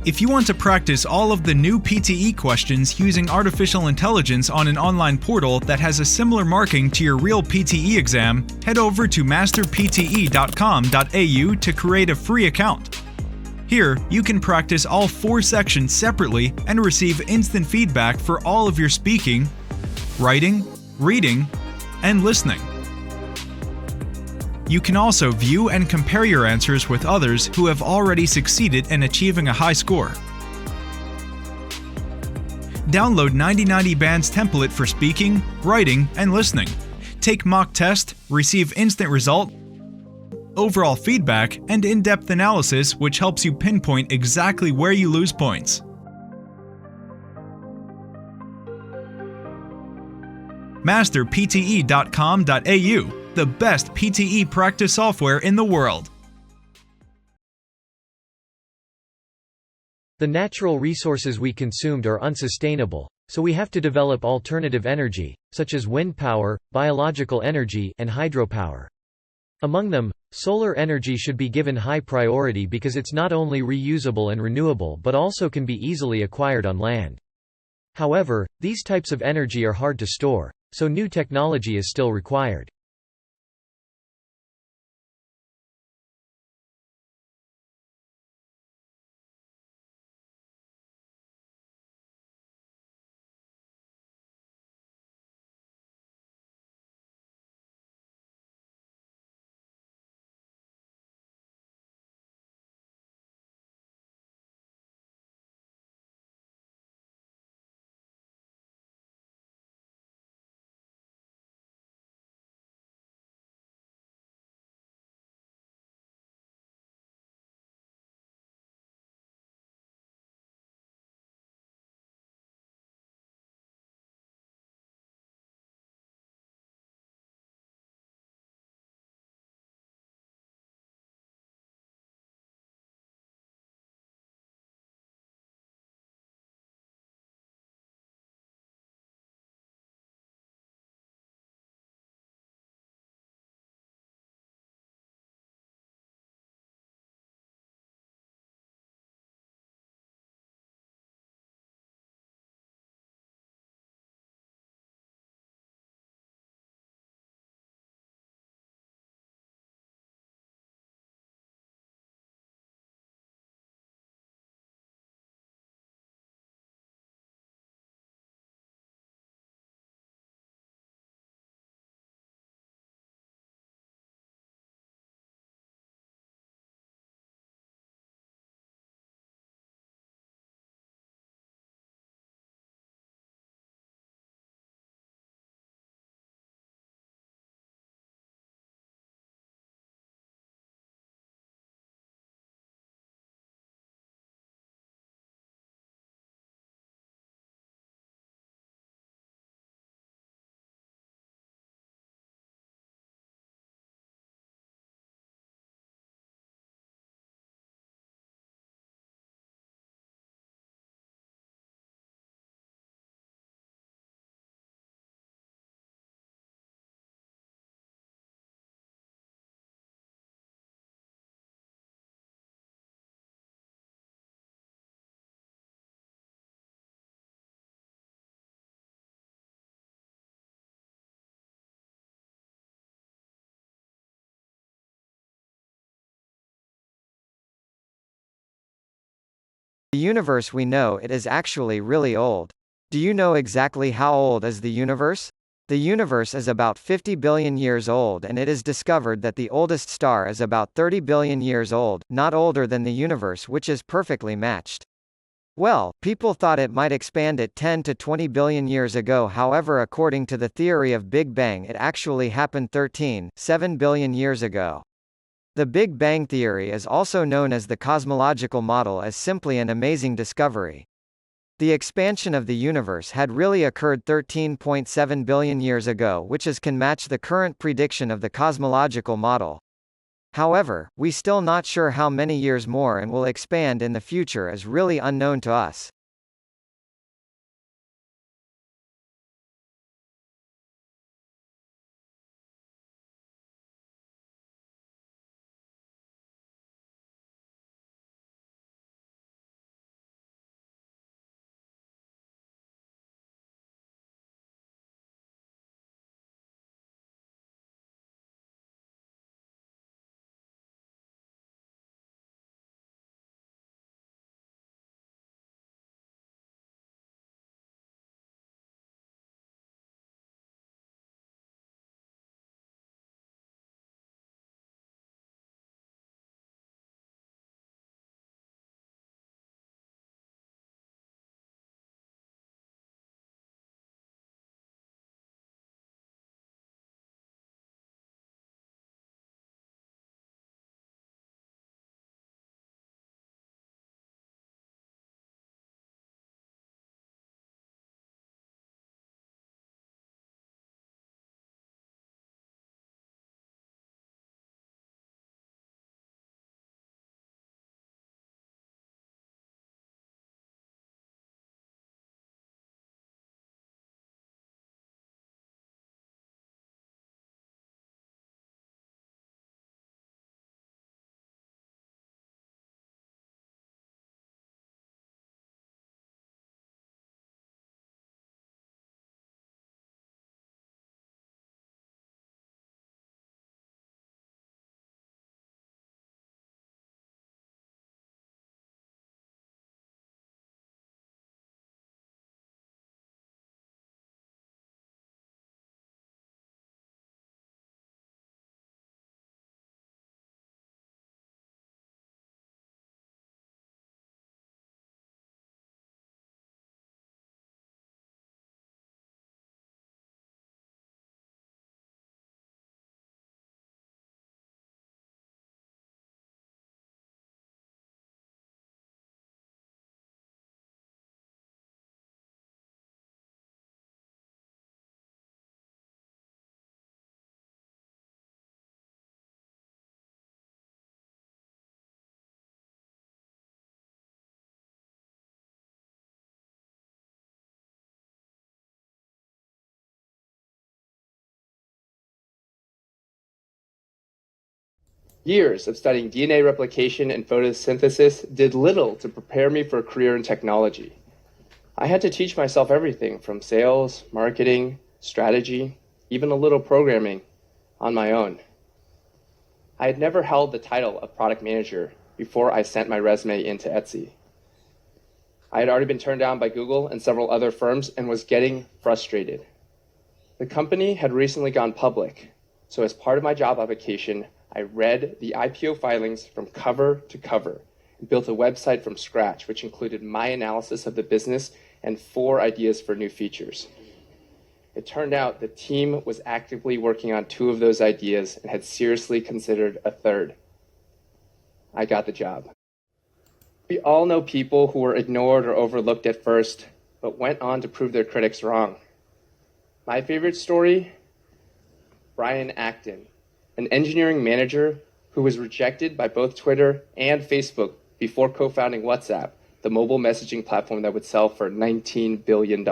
If you want to practice all of the new PTE questions using artificial intelligence on an online portal that has a similar marking to your real PTE exam, head over to masterpte.com.au to create a free account. Here, you can practice all 4 sections separately and receive instant feedback for all of your speaking, writing, reading, and listening. You can also view and compare your answers with others who have already succeeded in achieving a high score. Download 9090 Band's template for speaking, writing, and listening. Take mock test, receive instant result, overall feedback, and in-depth analysis which helps you pinpoint exactly where you lose points. masterpte.com.au, the best PTE practice software in the world. The natural resources we consumed are unsustainable, so we have to develop alternative energy, such as wind power, biological energy, and hydropower. Among them, solar energy should be given high priority because it's not only reusable and renewable but also can be easily acquired on land. However, these types of energy are hard to store, so new technology is still required. The universe we know it is actually really old. Do you know exactly how old is the universe? The universe is about 50 billion years old, and it is discovered that the oldest star is about 30 billion years old, not older than the universe, which is perfectly matched. Well, people thought it might expand at 10 to 20 billion years ago. However, according to the theory of Big Bang, it actually happened 13.7 billion years ago. The Big Bang theory is also known as the cosmological model, as simply an amazing discovery. The expansion of the universe had really occurred 13.7 billion years ago, which can match the current prediction of the cosmological model. However, we still not sure how many years more and will expand in the future is really unknown to us. Years of studying DNA replication and photosynthesis did little to prepare me for a career in technology. I had to teach myself everything from sales, marketing, strategy, even a little programming on my own. I had never held the title of product manager before I sent my resume into Etsy. I had already been turned down by Google and several other firms and was getting frustrated. The company had recently gone public, so as part of my job application, I read the IPO filings from cover to cover and built a website from scratch, which included my analysis of the business and 4 ideas for new features. It turned out the team was actively working on 2 of those ideas and had seriously considered a 3rd. I got the job. We all know people who were ignored or overlooked at first, but went on to prove their critics wrong. My favorite story? Brian Acton, an engineering manager who was rejected by both Twitter and Facebook before co-founding WhatsApp, the mobile messaging platform that would sell for $19 billion.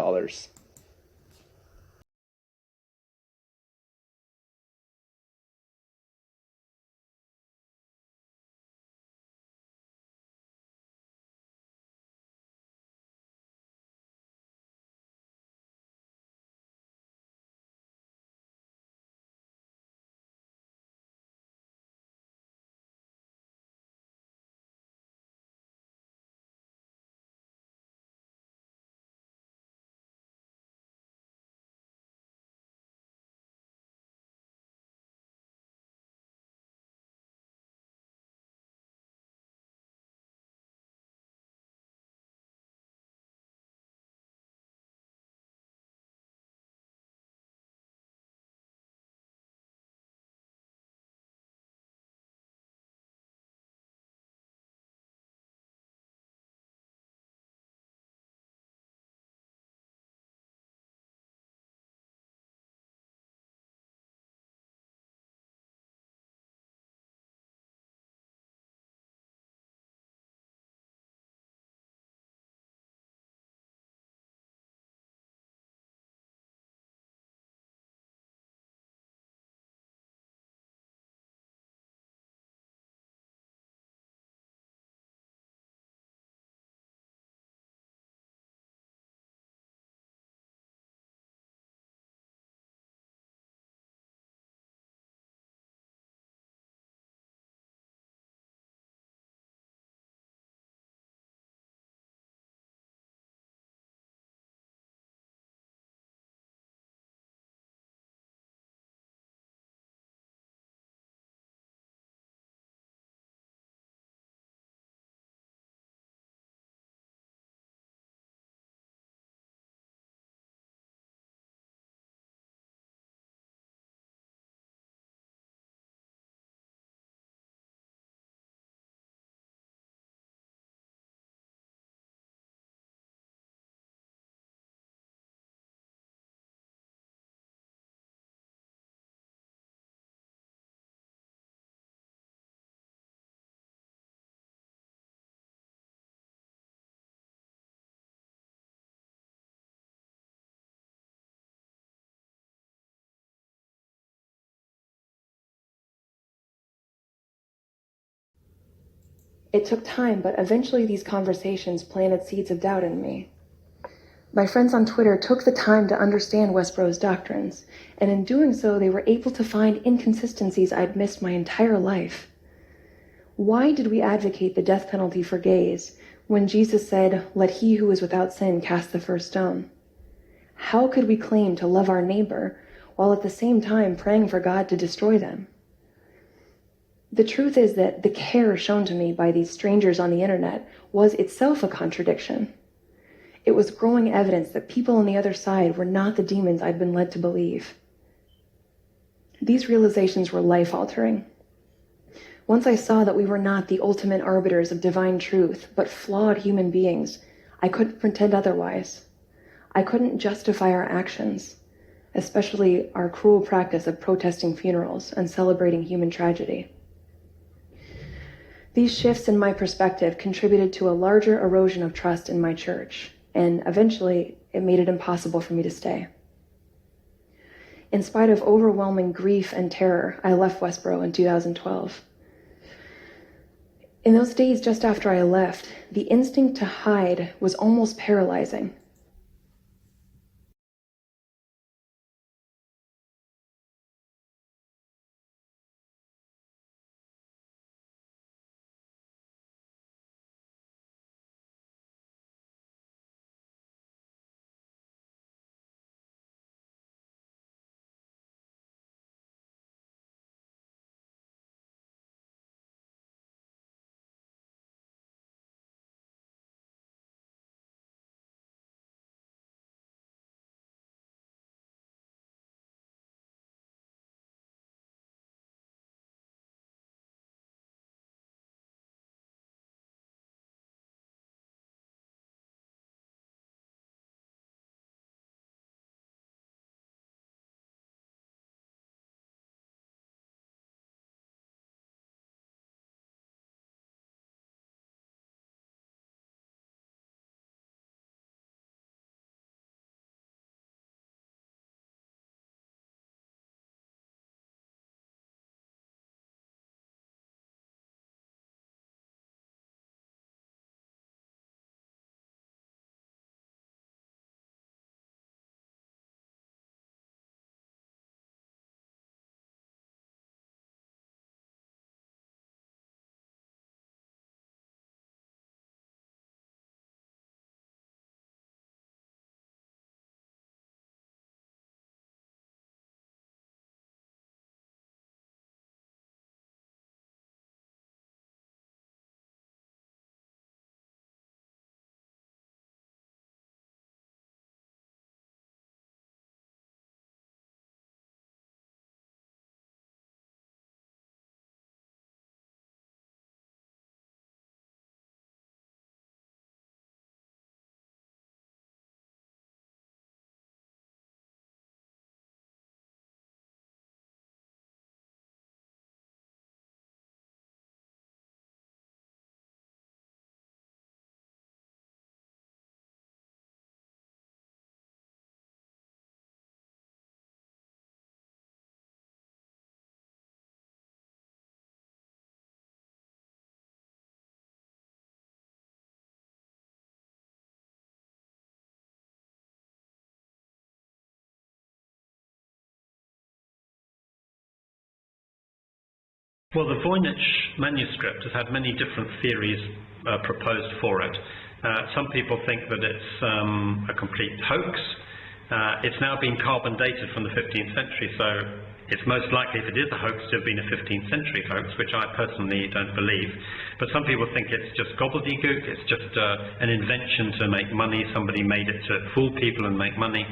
It took time, but eventually these conversations planted seeds of doubt in me. My friends on Twitter took the time to understand Westboro's doctrines, and in doing so, they were able to find inconsistencies I'd missed my entire life. Why did we advocate the death penalty for gays when Jesus said, "Let he who is without sin cast the first stone"? How could we claim to love our neighbor while at the same time praying for God to destroy them? The truth is that the care shown to me by these strangers on the internet was itself a contradiction. It was growing evidence that people on the other side were not the demons I'd been led to believe. These realizations were life-altering. Once I saw that we were not the ultimate arbiters of divine truth, but flawed human beings, I couldn't pretend otherwise. I couldn't justify our actions, especially our cruel practice of protesting funerals and celebrating human tragedy. These shifts in my perspective contributed to a larger erosion of trust in my church, and eventually it made it impossible for me to stay. In spite of overwhelming grief and terror, I left Westboro in 2012. In those days just after I left, the instinct to hide was almost paralyzing. Well, the Voynich manuscript has had many different theories proposed for it. Some people think that it's a complete hoax. It's now been carbon dated from the 15th century, so it's most likely, if it is a hoax, to have been a 15th century hoax, which I personally don't believe. But some people think it's just gobbledygook, it's just an invention to make money, somebody made it to fool people and make money.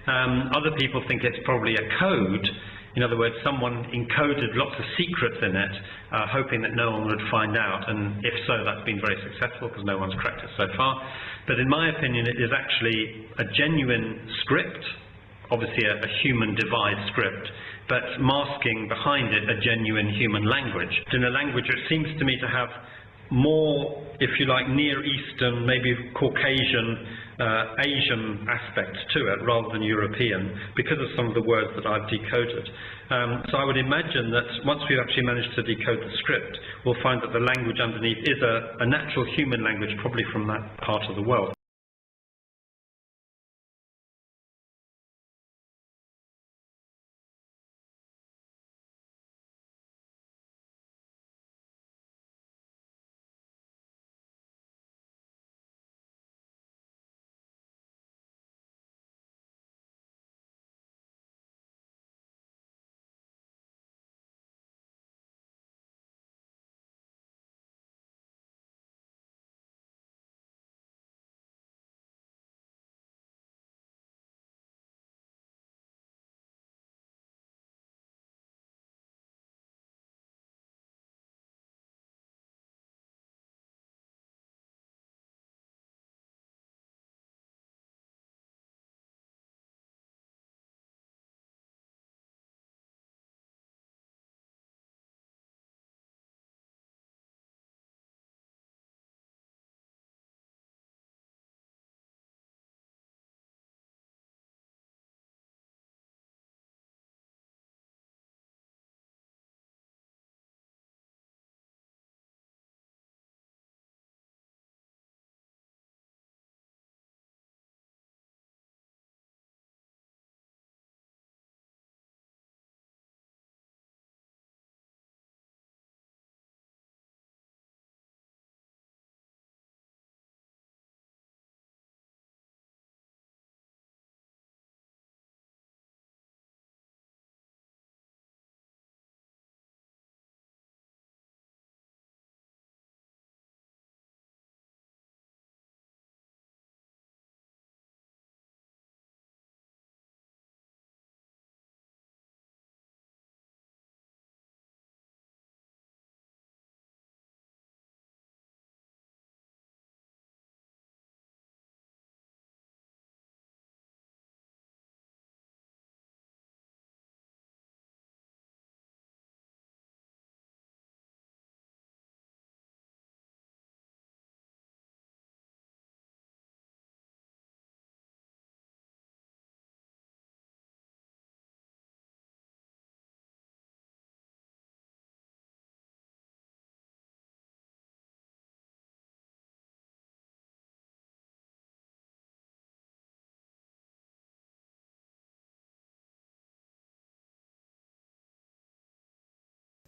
Other people think it's probably a code. In other words, someone encoded lots of secrets in it, hoping that no one would find out, and if so, that's been very successful because no one's cracked it so far. But in my opinion, it is actually a genuine script, obviously a human devised script, but masking behind it a genuine human language. In a language which seems to me to have more, if you like, Near Eastern, maybe Caucasian, Asian aspect to it rather than European, because of some of the words that I've decoded. So I would imagine that once we've actually managed to decode the script, we'll find that the language underneath is a natural human language, probably from that part of the world.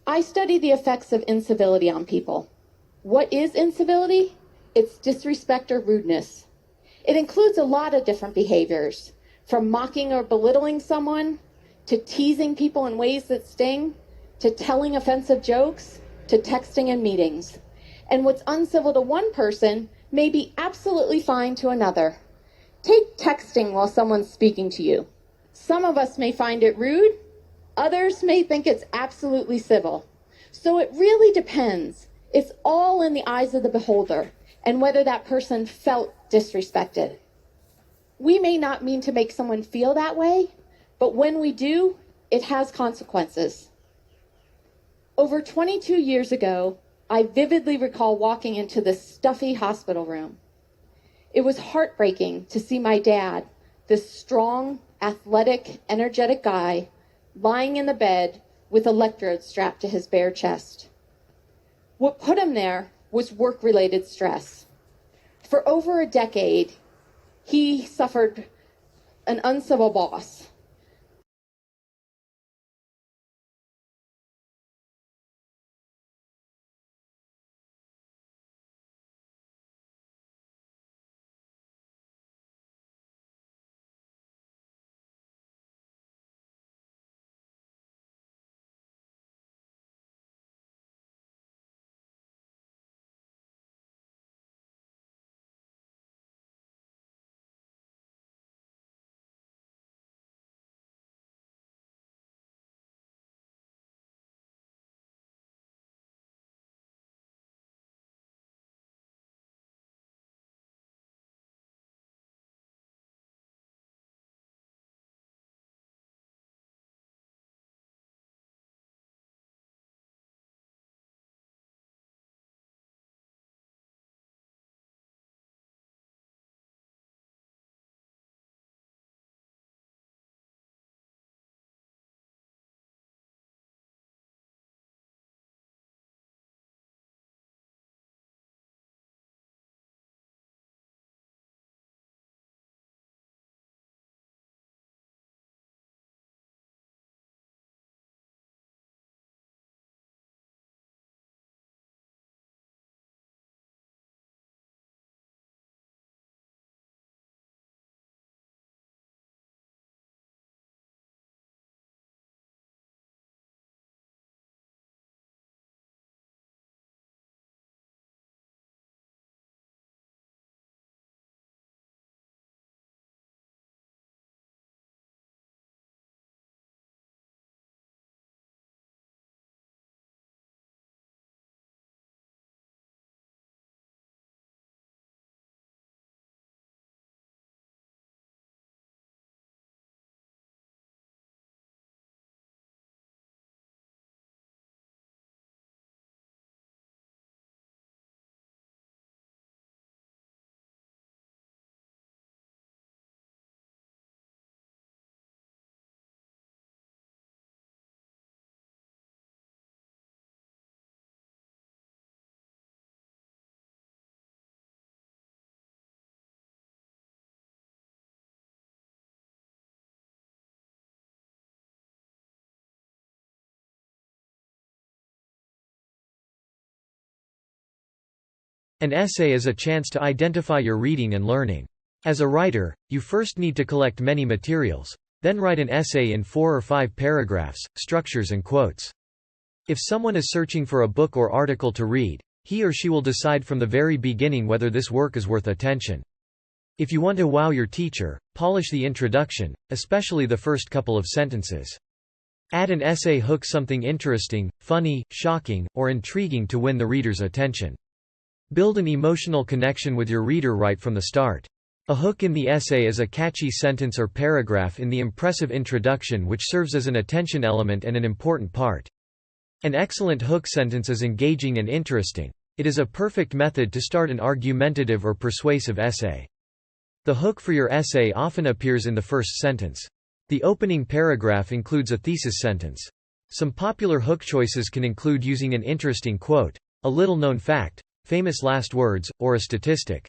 I study the effects of incivility on people. What is incivility? It's disrespect or rudeness. It includes a lot of different behaviors, from mocking or belittling someone, to teasing people in ways that sting, to telling offensive jokes, to texting in meetings. And what's uncivil to one person may be absolutely fine to another. Take texting while someone's speaking to you. Some of us may find it rude, others may think it's absolutely civil. So it really depends. It's all in the eyes of the beholder and whether that person felt disrespected. We may not mean to make someone feel that way, but when we do, it has consequences. Over 22 years ago, I vividly recall walking into this stuffy hospital room. It was heartbreaking to see my dad, this strong, athletic, energetic guy, lying in the bed with electrodes strapped to his bare chest. What put him there was work-related stress. For over a decade, he suffered an uncivil boss, An essay is a chance to identify your reading and learning. As a writer, you first need to collect many materials. Then write an essay in 4 or 5 paragraphs, structures and quotes. If someone is searching for a book or article to read, he or she will decide from the very beginning whether this work is worth attention. If you want to wow your teacher, polish the introduction, especially the first couple of sentences. Add an essay hook, something interesting, funny, shocking, or intriguing to win the reader's attention. Build an emotional connection with your reader right from the start. A hook in the essay is a catchy sentence or paragraph in the impressive introduction which serves as an attention element and an important part. An excellent hook sentence is engaging and interesting. It is a perfect method to start an argumentative or persuasive essay. The hook for your essay often appears in the first sentence. The opening paragraph includes a thesis sentence. Some popular hook choices can include using an interesting quote, a little-known fact, famous last words, or a statistic.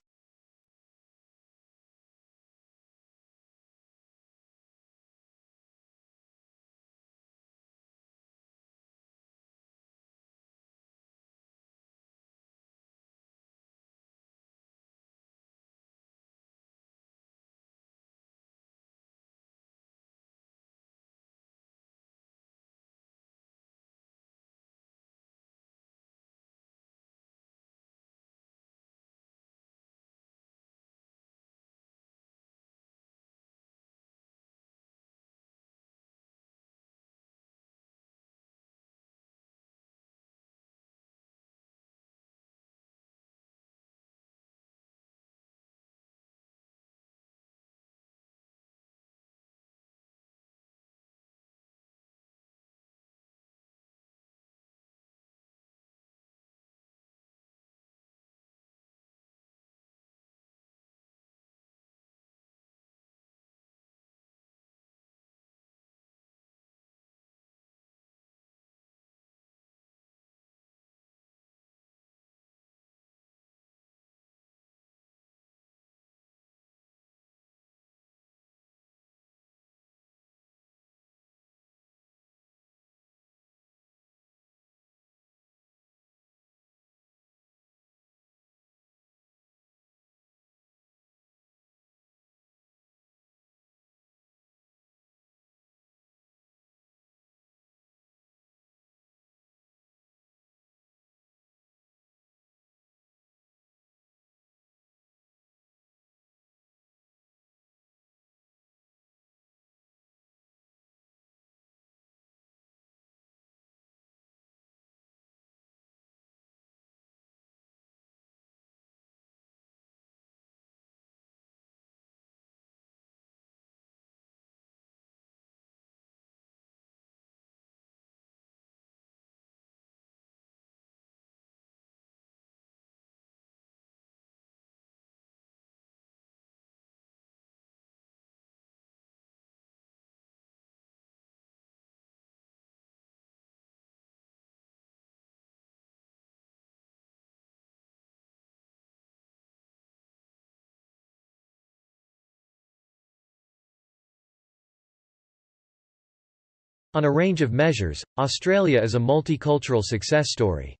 On a range of measures, Australia is a multicultural success story.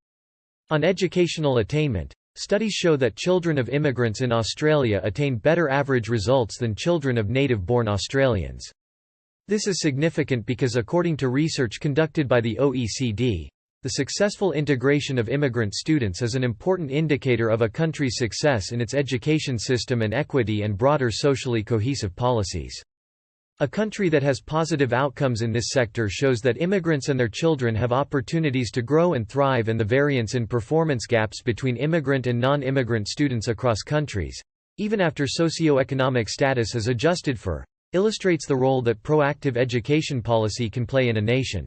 On educational attainment, studies show that children of immigrants in Australia attain better average results than children of native-born Australians. This is significant because according to research conducted by the OECD, the successful integration of immigrant students is an important indicator of a country's success in its education system and equity and broader socially cohesive policies. A country that has positive outcomes in this sector shows that immigrants and their children have opportunities to grow and thrive, and the variance in performance gaps between immigrant and non-immigrant students across countries, even after socio-economic status is adjusted for, illustrates the role that proactive education policy can play in a nation.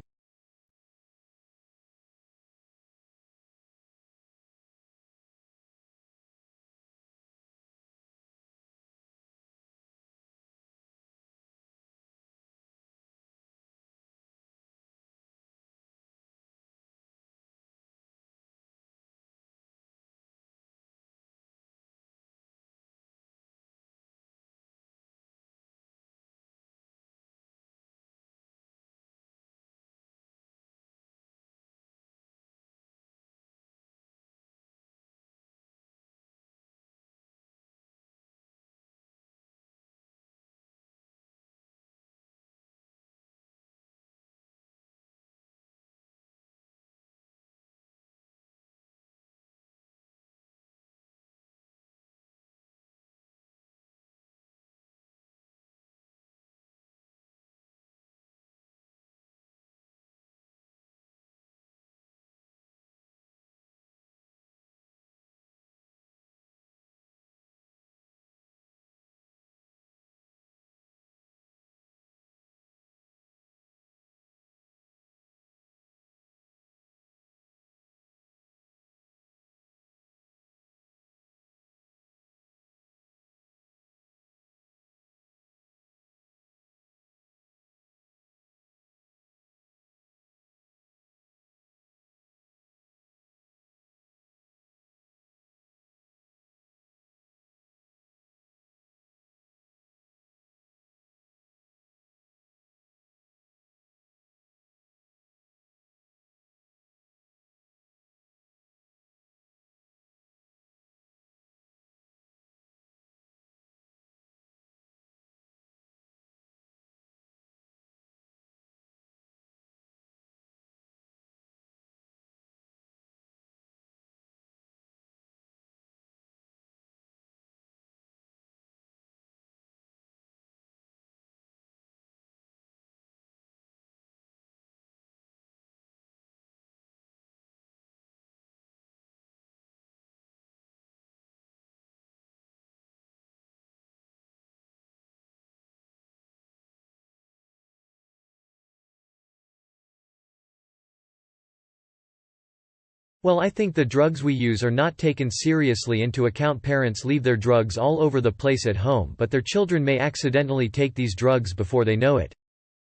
Well, I think the drugs we use are not taken seriously into account. Parents leave their drugs all over the place at home, but their children may accidentally take these drugs before they know it.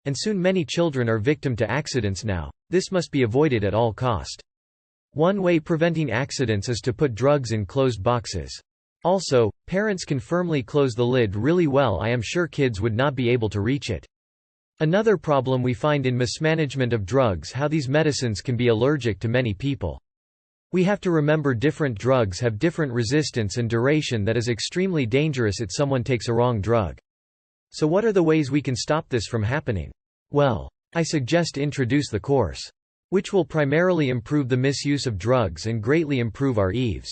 And soon many children are victim to accidents now. This must be avoided at all cost. One way preventing accidents is to put drugs in closed boxes. Also, parents can firmly close the lid really well. I am sure kids would not be able to reach it. Another problem we find in mismanagement of drugs, how these medicines can be allergic to many people. We have to remember different drugs have different resistance and duration that is extremely dangerous if someone takes a wrong drug. So what are the ways we can stop this from happening? Well, I suggest introduce the course, which will primarily improve the misuse of drugs and greatly improve our EVs.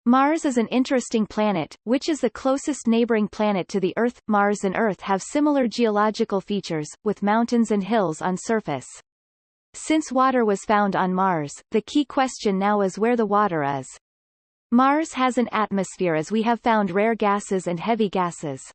Mars is an interesting planet, which is the closest neighboring planet to the Earth. Mars and Earth have similar geological features, with mountains and hills on surface. Since water was found on Mars, the key question now is where the water is. Mars has an atmosphere as we have found rare gases and heavy gases.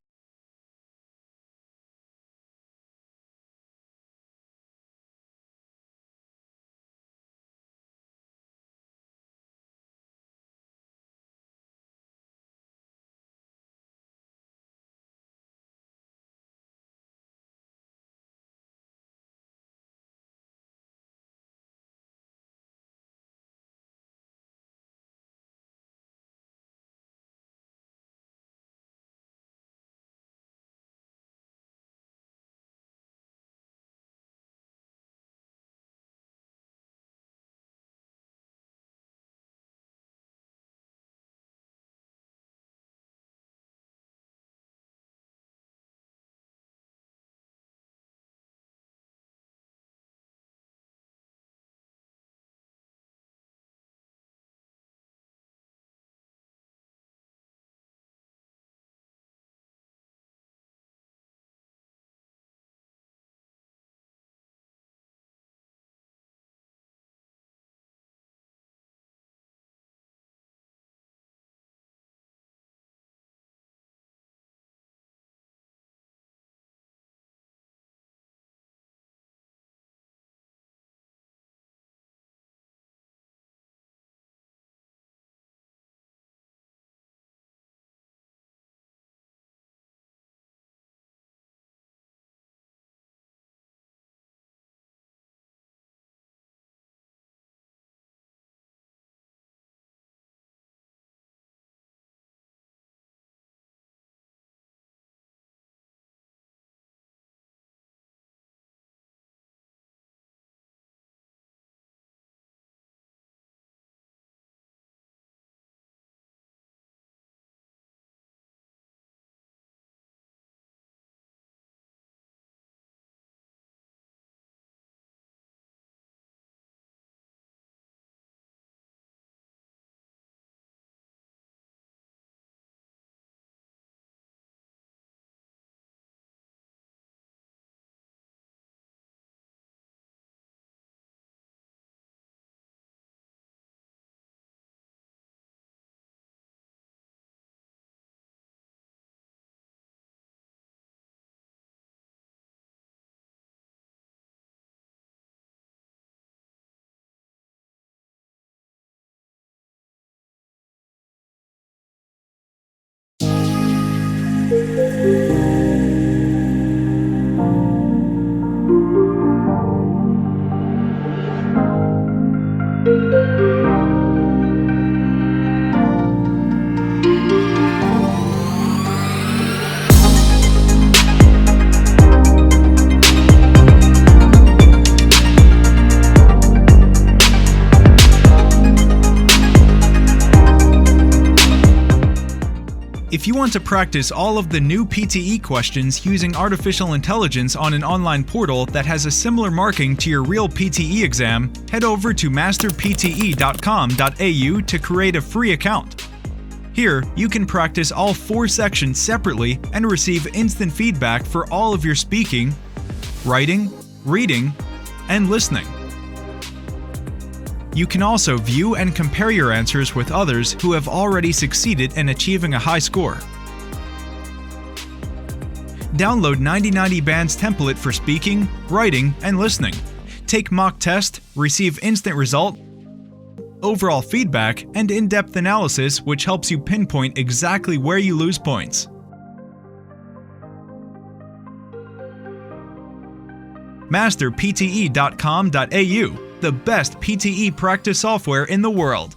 If you want to practice all of the new PTE questions using artificial intelligence on an online portal that has a similar marking to your real PTE exam, head over to masterpte.com.au to create a free account. Here, you can practice all 4 sections separately and receive instant feedback for all of your speaking, writing, reading, and listening. You can also view and compare your answers with others who have already succeeded in achieving a high score. Download 9090 Band's template for speaking, writing, and listening. Take mock test, receive instant result, overall feedback, and in-depth analysis which helps you pinpoint exactly where you lose points. Masterpte.com.au, the best PTE practice software in the world.